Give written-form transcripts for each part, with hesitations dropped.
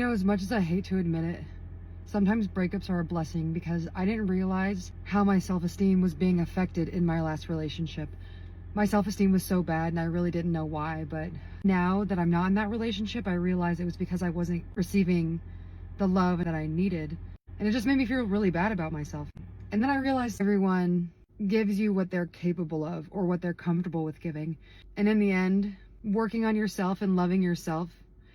As much as I hate to admit it, sometimes breakups are a blessing because I didn't realize how my self-esteem was being affected in my last relationship. My self-esteem was so bad and I really didn't know why, but now that I'm not in that relationship, I realize it was because I wasn't receiving the love that I needed. And it just made me feel really bad about myself. And then I realized everyone gives you what they're capable of or what they're comfortable with giving. And in the end, working on yourself and loving yourself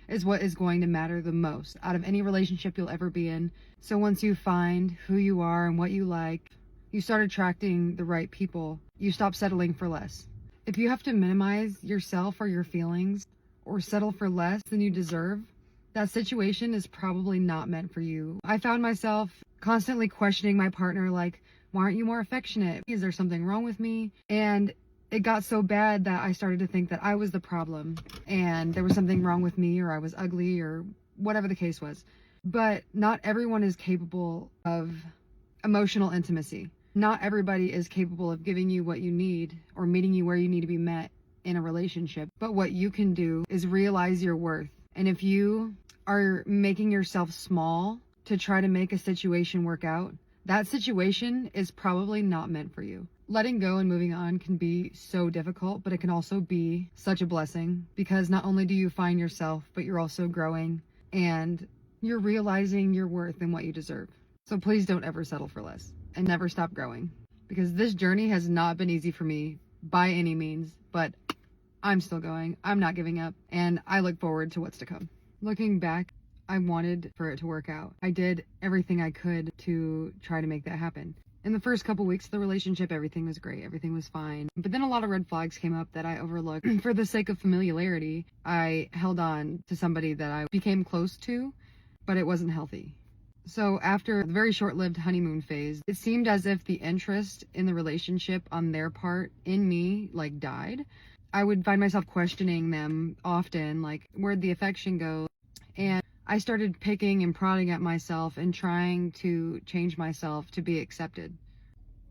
is what is going to matter the most out of any relationship you'll ever be in. So once you find who you are and what you like, you start attracting the right people. You stop settling for less. If you have to minimize yourself or your feelings or settle for less than you deserve, that situation is probably not meant for you. I found myself constantly questioning my partner, like, why aren't you more affectionate? Is there something wrong with me? And it got so bad that I started to think that I was the problem and there was something wrong with me, or I was ugly, or whatever the case was. But not everyone is capable of emotional intimacy. Not everybody is capable of giving you what you need or meeting you where you need to be met in a relationship. But what you can do is realize your worth. And if you are making yourself small to try to make a situation work out, that situation is probably not meant for you. Letting go and moving on can be so difficult, but it can also be such a blessing because not only do you find yourself, but you're also growing and you're realizing your worth and what you deserve. So please don't ever settle for less and never stop growing, because this journey has not been easy for me by any means, but I'm still going. I'm not giving up, and I look forward to what's to come. Looking back, I wanted for it to work out. I did everything I could to try to make that happen. In the first couple weeks of the relationship, everything was great. Everything was fine. But then a lot of red flags came up that I overlooked. For the sake of familiarity, I held on to somebody that I became close to, but it wasn't healthy. So after the very short-lived honeymoon phase, it seemed as if the interest in the relationship on their part in me, died. I would find myself questioning them often, where'd the affection go? And I started picking and prodding at myself and trying to change myself to be accepted.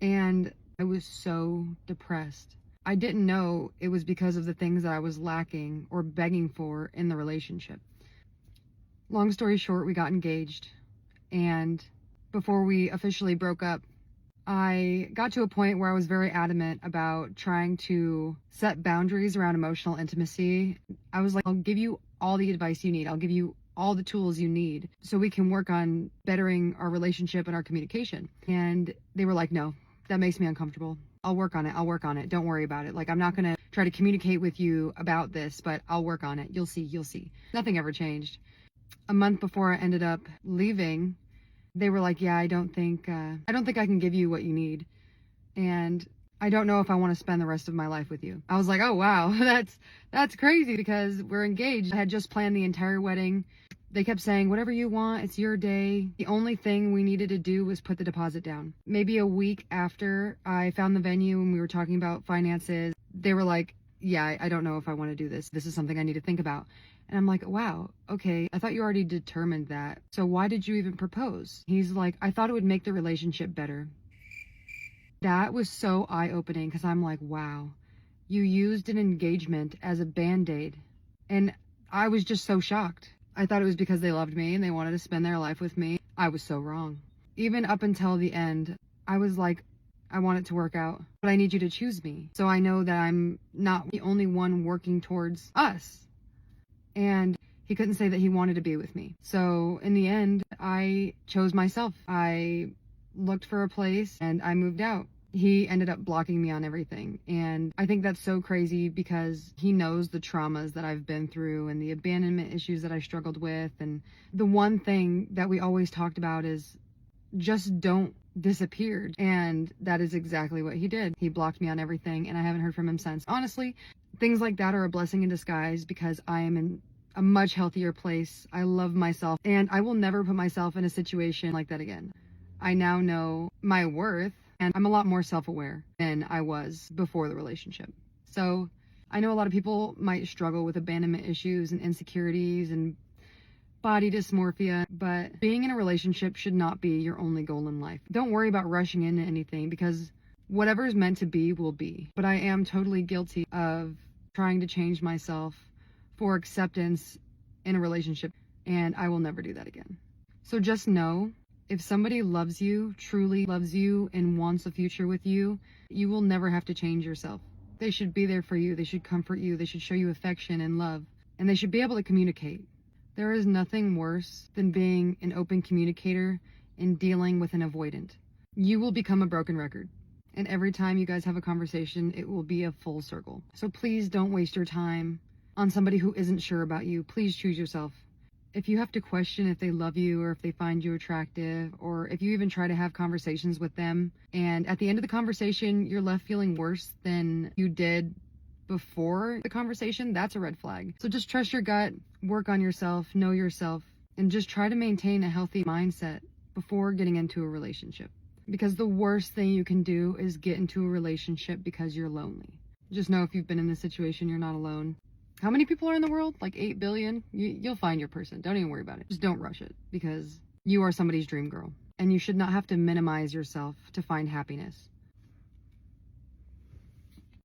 And I was so depressed. I didn't know it was because of the things that I was lacking or begging for in the relationship. Long story short, we got engaged. And before we officially broke up, I got to a point where I was very adamant about trying to set boundaries around emotional intimacy. I was like, I'll give you all the advice you need. I'll give you all the tools you need so we can work on bettering our relationship and our communication. And they were like, no, that makes me uncomfortable. I'll work on it. Don't worry about it. I'm not going to try to communicate with you about this, but I'll work on it. You'll see. Nothing ever changed. A month before I ended up leaving, they were like, yeah, I don't think I can give you what you need. And I don't know if I want to spend the rest of my life with you. I was like, oh, wow, that's crazy because we're engaged. I had just planned the entire wedding. They kept saying, whatever you want, it's your day. The only thing we needed to do was put the deposit down. Maybe a week after I found the venue and we were talking about finances, they were like, yeah, I don't know if I want to do this. This is something I need to think about. And I'm like, wow, okay, I thought you already determined that. So why did you even propose? He's like, I thought it would make the relationship better. That was so eye-opening because I'm like, wow, you used an engagement as a band-aid. And I was just so shocked. I thought it was because they loved me and they wanted to spend their life with me. I was so wrong. Even up until the end, I was like, I want it to work out, but I need you to choose me. So I know that I'm not the only one working towards us. And he couldn't say that he wanted to be with me. So in the end, I chose myself. I looked for a place and I moved out. He ended up blocking me on everything. And I think that's so crazy because he knows the traumas that I've been through and the abandonment issues that I struggled with. And the one thing that we always talked about is just don't disappear. And that is exactly what he did. He blocked me on everything and I haven't heard from him since. Honestly, things like that are a blessing in disguise because I am in a much healthier place. I love myself and I will never put myself in a situation like that again. I now know my worth and I'm a lot more self-aware than I was before the relationship. So I know a lot of people might struggle with abandonment issues and insecurities and body dysmorphia, but being in a relationship should not be your only goal in life. Don't worry about rushing into anything because whatever is meant to be will be. But I am totally guilty of trying to change myself for acceptance in a relationship. and I will never do that again. So just know, if somebody loves you, truly loves you, and wants a future with you, you will never have to change yourself. They should be there for you. They should comfort you. They should show you affection and love. And they should be able to communicate. There is nothing worse than being an open communicator and dealing with an avoidant. You will become a broken record. And every time you guys have a conversation, it will be a full circle. So please don't waste your time on somebody who isn't sure about you. Please choose yourself. If you have to question if they love you or if they find you attractive, or if you even try to have conversations with them, and at the end of the conversation, you're left feeling worse than you did before the conversation, that's a red flag. So just trust your gut, work on yourself, know yourself, and just try to maintain a healthy mindset before getting into a relationship. Because the worst thing you can do is get into a relationship because you're lonely. Just know if you've been in this situation, you're not alone. How many people are in the world? Like 8 billion? You'll find your person. Don't even worry about it. Just don't rush it, because you are somebody's dream girl. And you should not have to minimize yourself to find happiness.